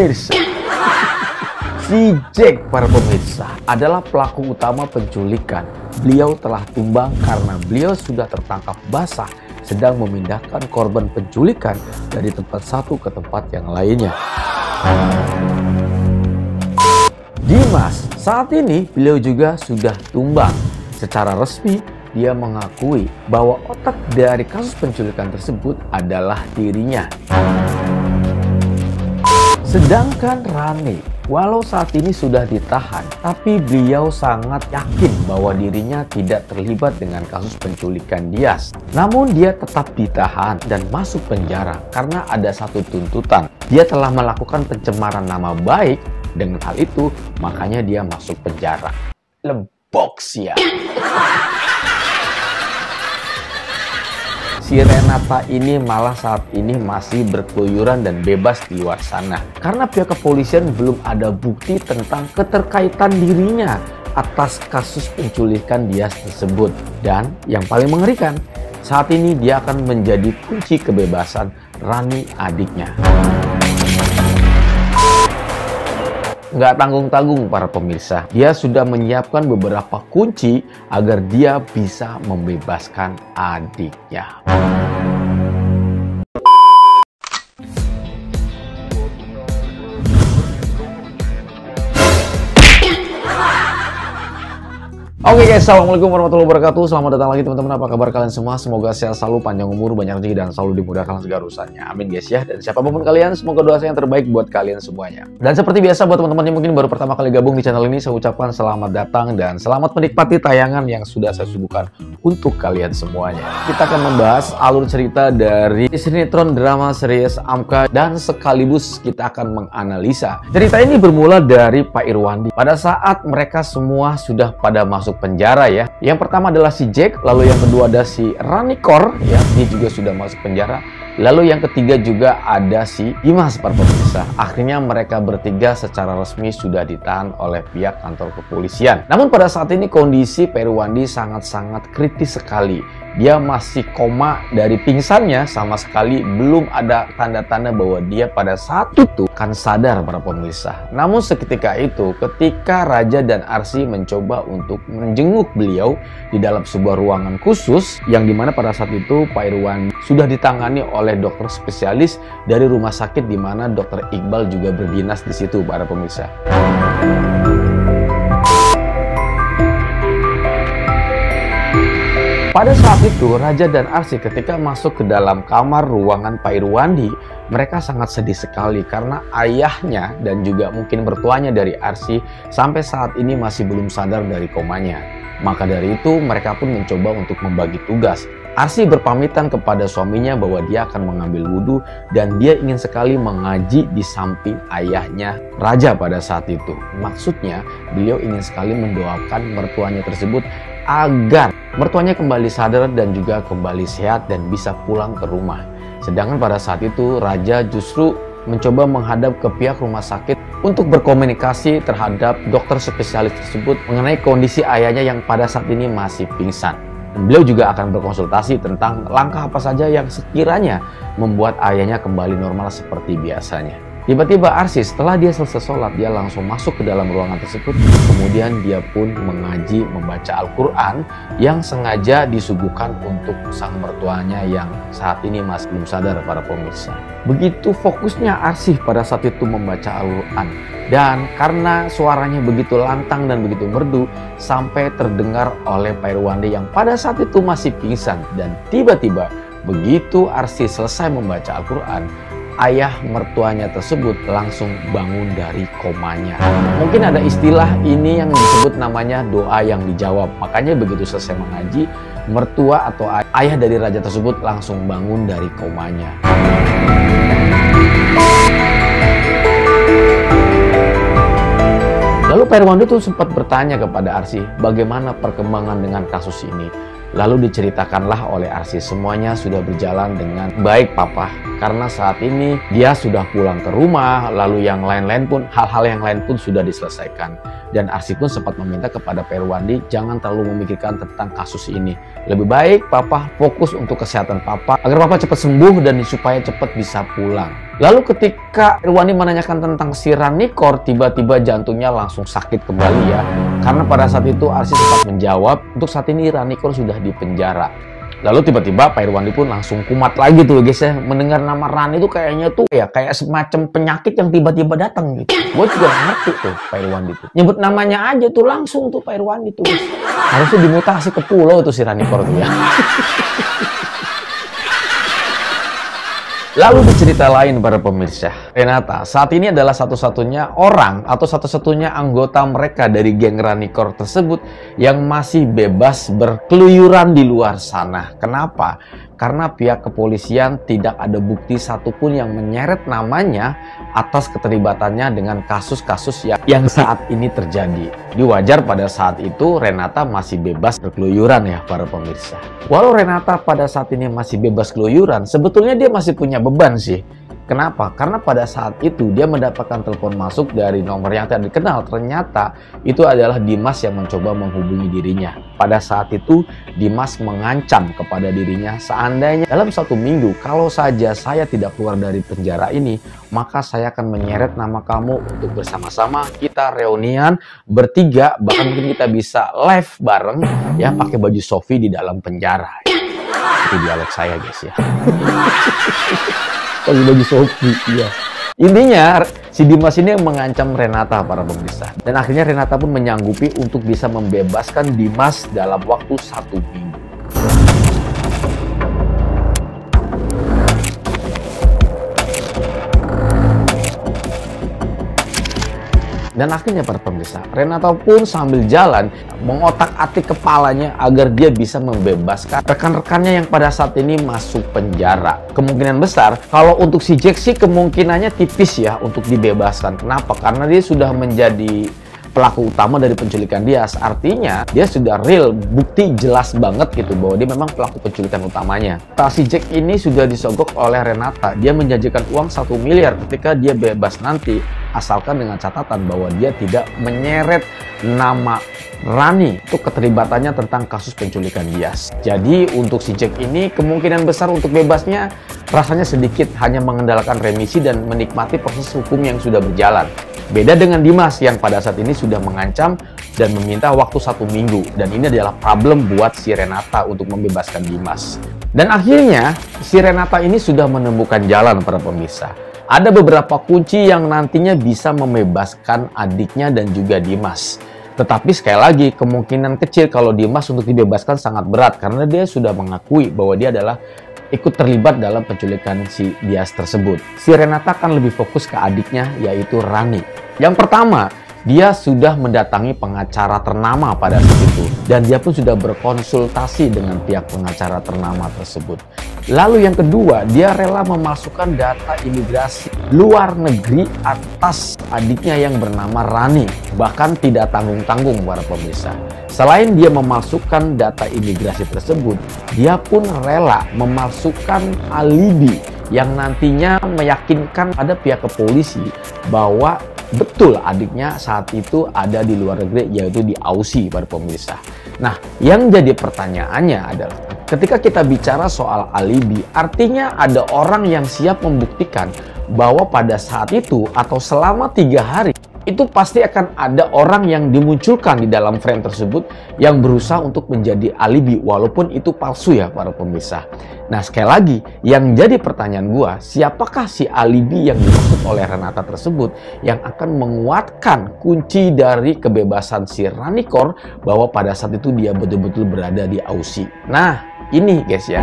pemirsa. Si Jack, para pemirsa, adalah pelaku utama penculikan. Beliau telah tumbang karena beliau sudah tertangkap basah sedang memindahkan korban penculikan dari tempat satu ke tempat yang lainnya. Dimas, saat ini beliau juga sudah tumbang. Secara resmi, dia mengakui bahwa otak dari kasus penculikan tersebut adalah dirinya. Sedangkan Rani, walau saat ini sudah ditahan, tapi beliau sangat yakin bahwa dirinya tidak terlibat dengan kasus penculikan Dias. Namun dia tetap ditahan dan masuk penjara karena ada satu tuntutan. Dia telah melakukan pencemaran nama baik, dengan hal itu makanya dia masuk penjara. Lebok sia. Si Renata ini malah saat ini masih berkeluyuran dan bebas di luar sana. Karena pihak kepolisian belum ada bukti tentang keterkaitan dirinya atas kasus penculikan Dias tersebut. Dan yang paling mengerikan, saat ini dia akan menjadi kunci kebebasan Rani adiknya. Nggak tanggung-tanggung para pemirsa, dia sudah menyiapkan beberapa kunci agar dia bisa membebaskan adiknya. Oke guys, assalamualaikum warahmatullahi wabarakatuh. Selamat datang lagi teman-teman. Apa kabar kalian semua? Semoga sehat selalu, panjang umur, banyak rezeki, dan selalu dimudahkan segala urusannya. Amin guys ya. Dan siapapun kalian, semoga doa saya yang terbaik buat kalian semuanya. Dan seperti biasa buat teman-teman yang mungkin baru pertama kali gabung di channel ini, saya ucapkan selamat datang dan selamat menikmati tayangan yang sudah saya suguhkan untuk kalian semuanya. Kita akan membahas alur cerita dari sinetron drama series Amka dan sekaligus kita akan menganalisa. Cerita ini bermula dari Pak Irwandi. Pada saat mereka semua sudah pada masuk penjara ya. Yang pertama adalah si Jack, lalu yang kedua ada si Ranikor ya, dia juga sudah masuk penjara. Lalu yang ketiga juga ada si Dimas, para pemirsa. Akhirnya mereka bertiga secara resmi sudah ditahan oleh pihak kantor kepolisian. Namun pada saat ini kondisi Pak Irwandi sangat-sangat kritis sekali. Dia masih koma dari pingsannya, sama sekali belum ada tanda-tanda bahwa dia pada saat itu kan sadar, para pemirsa. Namun seketika itu, ketika Raja dan Arsy mencoba untuk menjenguk beliau di dalam sebuah ruangan khusus, yang dimana pada saat itu Pak Irwandi sudah ditangani oleh dokter spesialis dari rumah sakit di mana Dokter Iqbal juga berdinas di situ, para pemirsa. Pada saat itu, Raja dan Arsy ketika masuk ke dalam kamar ruangan Pak Irwandi, mereka sangat sedih sekali karena ayahnya dan juga mungkin mertuanya dari Arsy sampai saat ini masih belum sadar dari komanya. Maka dari itu, mereka pun mencoba untuk membagi tugas. Arsy berpamitan kepada suaminya bahwa dia akan mengambil wudhu dan dia ingin sekali mengaji di samping ayahnya Raja pada saat itu. Maksudnya, beliau ingin sekali mendoakan mertuanya tersebut agar mertuanya kembali sadar dan juga kembali sehat dan bisa pulang ke rumah. Sedangkan pada saat itu Raja justru mencoba menghadap ke pihak rumah sakit untuk berkomunikasi terhadap dokter spesialis tersebut mengenai kondisi ayahnya yang pada saat ini masih pingsan. Dan beliau juga akan berkonsultasi tentang langkah apa saja yang sekiranya membuat ayahnya kembali normal seperti biasanya. Tiba-tiba Arsy setelah dia selesai sholat, dia langsung masuk ke dalam ruangan tersebut. Kemudian dia pun mengaji, membaca Al-Quran yang sengaja disuguhkan untuk sang mertuanya yang saat ini masih belum sadar, para pemirsa. Begitu fokusnya Arsy pada saat itu membaca Al-Quran. Dan karena suaranya begitu lantang dan begitu merdu, sampai terdengar oleh Pak Irwandi yang pada saat itu masih pingsan. Dan tiba-tiba begitu Arsy selesai membaca Al-Quran, ayah mertuanya tersebut langsung bangun dari komanya. Mungkin ada istilah ini yang disebut namanya doa yang dijawab. Makanya begitu selesai mengaji, mertua atau ayah dari raja tersebut langsung bangun dari komanya. Lalu Pak Irwandi tuh sempat bertanya kepada Arsy, bagaimana perkembangan dengan kasus ini? Lalu diceritakanlah oleh Arsy, semuanya sudah berjalan dengan baik papa. Karena saat ini dia sudah pulang ke rumah, lalu yang lain-lain pun, hal-hal yang lain pun sudah diselesaikan. Dan Arsy pun sempat meminta kepada Pak Irwandi, jangan terlalu memikirkan tentang kasus ini. Lebih baik papa fokus untuk kesehatan papa, agar papa cepat sembuh dan supaya cepat bisa pulang. Lalu ketika Irwandi menanyakan tentang si Ranikor, tiba-tiba jantungnya langsung sakit kembali ya. Karena pada saat itu Arsy sempat menjawab, untuk saat ini Ranikor sudah di penjara. Lalu tiba-tiba Pak Irwandi pun langsung kumat lagi tuh guys ya. Mendengar nama Rani itu kayaknya tuh ya kayak semacam penyakit yang tiba-tiba datang gitu. Gue juga ngerti tuh Pak Irwandi tuh. Nyebut namanya aja tuh langsung tuh Pak Irwandi tuh. Harusnya dimutasi ke pulau tuh si Ranikor tuh ya. Lalu di cerita lain para pemirsa, Renata saat ini adalah satu-satunya orang atau satu-satunya anggota mereka dari geng Ranikor tersebut yang masih bebas berkeluyuran di luar sana. Kenapa? Karena pihak kepolisian tidak ada bukti satupun yang menyeret namanya atas keterlibatannya dengan kasus-kasus yang saat ini terjadi. Jadi wajar pada saat itu Renata masih bebas berkeluyuran ya para pemirsa. Walau Renata pada saat ini masih bebas keluyuran, sebetulnya dia masih punya beban sih. Kenapa? Karena pada saat itu dia mendapatkan telepon masuk dari nomor yang tidak dikenal. Ternyata itu adalah Dimas yang mencoba menghubungi dirinya. Pada saat itu Dimas mengancam kepada dirinya, seandainya dalam 1 minggu kalau saja saya tidak keluar dari penjara ini, maka saya akan menyeret nama kamu untuk bersama-sama kita reunian bertiga, bahkan mungkin kita bisa live bareng ya pakai baju Sofi di dalam penjara. Itu dialog saya guys ya. Pakai baju Sofi, iya. Intinya, si Dimas ini yang mengancam Renata para pemirsa. Dan akhirnya Renata pun menyanggupi untuk bisa membebaskan Dimas dalam waktu 1 minggu. Dan akhirnya para pemirsa, Renata pun sambil jalan mengotak-atik kepalanya agar dia bisa membebaskan rekan-rekannya yang pada saat ini masuk penjara. Kemungkinan besar, kalau untuk si Jack sih kemungkinannya tipis ya untuk dibebaskan. Kenapa? Karena dia sudah menjadi pelaku utama dari penculikan Dias. Artinya dia sudah real, bukti jelas banget gitu bahwa dia memang pelaku penculikan utamanya. Si Jack ini sudah disogok oleh Renata. Dia menjanjikan uang 1 miliar ketika dia bebas nanti, asalkan dengan catatan bahwa dia tidak menyeret nama Rani untuk keterlibatannya tentang kasus penculikan Dias. Jadi untuk si Jack ini kemungkinan besar untuk bebasnya rasanya sedikit, hanya mengandalkan remisi dan menikmati proses hukum yang sudah berjalan. Beda dengan Dimas yang pada saat ini sudah mengancam dan meminta waktu 1 minggu. Dan ini adalah problem buat si Renata untuk membebaskan Dimas. Dan akhirnya si Renata ini sudah menemukan jalan para pemirsa. Ada beberapa kunci yang nantinya bisa membebaskan adiknya dan juga Dimas. Tetapi sekali lagi kemungkinan kecil kalau Dimas untuk dibebaskan sangat berat karena dia sudah mengakui bahwa dia adalah ikut terlibat dalam penculikan si Dias tersebut. Si Renata akan lebih fokus ke adiknya yaitu Rani. Yang pertama, dia sudah mendatangi pengacara ternama pada saat itu dan dia pun sudah berkonsultasi dengan pihak pengacara ternama tersebut. Lalu yang kedua, dia rela memasukkan data imigrasi luar negeri atas adiknya yang bernama Rani, bahkan tidak tanggung-tanggung para pemirsa. Selain dia memasukkan data imigrasi tersebut, dia pun rela memasukkan alibi yang nantinya meyakinkan pada pihak kepolisi bahwa betul adiknya saat itu ada di luar negeri, yaitu di Aussie para pemirsa. Nah, yang jadi pertanyaannya adalah ketika kita bicara soal alibi, artinya ada orang yang siap membuktikan bahwa pada saat itu atau selama 3 hari itu pasti akan ada orang yang dimunculkan di dalam frame tersebut yang berusaha untuk menjadi alibi walaupun itu palsu ya para pemirsa. Nah sekali lagi yang jadi pertanyaan gua, siapakah si alibi yang dimaksud oleh Renata tersebut yang akan menguatkan kunci dari kebebasan si Ranikor bahwa pada saat itu dia betul-betul berada di Aussie. Nah ini guys ya.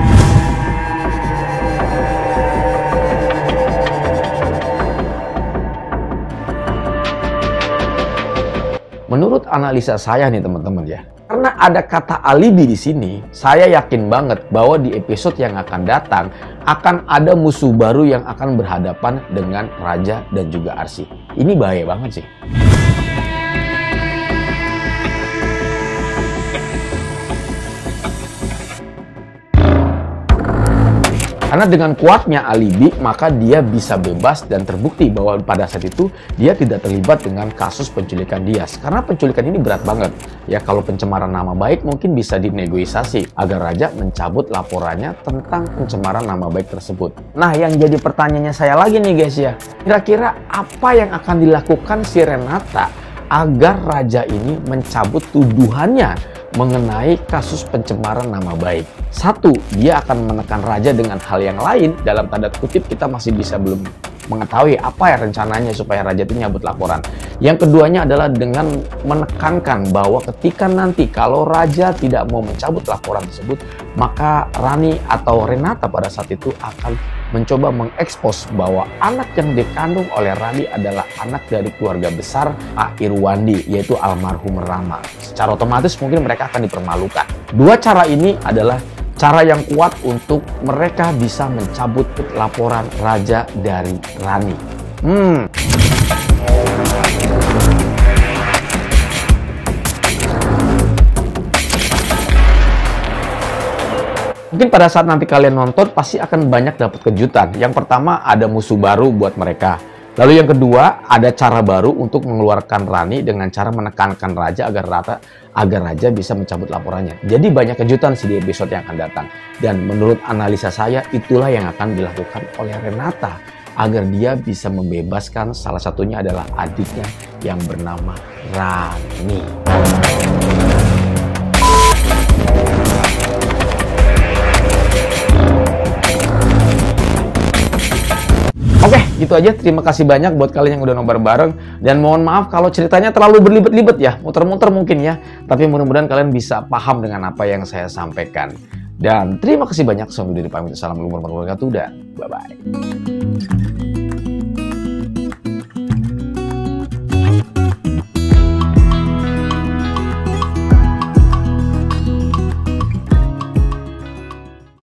Menurut analisa saya nih teman-teman ya, karena ada kata alibi di sini, saya yakin banget bahwa di episode yang akan datang akan ada musuh baru yang akan berhadapan dengan Raja dan juga Arsy. Ini bahaya banget sih. Karena dengan kuatnya alibi, maka dia bisa bebas dan terbukti bahwa pada saat itu dia tidak terlibat dengan kasus penculikan Dias. Karena penculikan ini berat banget. Ya, kalau pencemaran nama baik mungkin bisa dinegosiasi agar Raja mencabut laporannya tentang pencemaran nama baik tersebut. Nah, yang jadi pertanyaannya saya lagi nih guys ya, kira-kira apa yang akan dilakukan si Renata agar Raja ini mencabut tuduhannya mengenai kasus pencemaran nama baik? Satu, dia akan menekan Raja dengan hal yang lain. Dalam tanda kutip kita masih bisa belum mengetahui apa ya rencananya supaya Raja itu nyabut laporan. Yang keduanya adalah dengan menekankan bahwa ketika nanti kalau Raja tidak mau mencabut laporan tersebut, maka Rani atau Renata pada saat itu akan mencoba mengekspos bahwa anak yang dikandung oleh Rani adalah anak dari keluarga besar Pak Irwandi, yaitu almarhum Rama. Secara otomatis mungkin mereka akan dipermalukan. Dua cara ini adalah cara yang kuat untuk mereka bisa mencabut laporan Raja dari Rani. Mungkin pada saat nanti kalian nonton pasti akan banyak dapat kejutan. Yang pertama, ada musuh baru buat mereka. Lalu yang kedua, ada cara baru untuk mengeluarkan Rani dengan cara menekankan Raja agar Raja bisa mencabut laporannya. Jadi banyak kejutan sih di episode yang akan datang. Dan menurut analisa saya, itulah yang akan dilakukan oleh Renata agar dia bisa membebaskan salah satunya adalah adiknya yang bernama Rani. Oke, gitu aja. Terima kasih banyak buat kalian yang udah nobar bareng. Dan mohon maaf kalau ceritanya terlalu berlibat-libat ya. Muter-muter mungkin ya. Tapi mudah-mudahan kalian bisa paham dengan apa yang saya sampaikan. Dan terima kasih banyak. Sampai jumpa di pamit. Assalamualaikum warahmatullahi wabarakatuh. Dan bye-bye.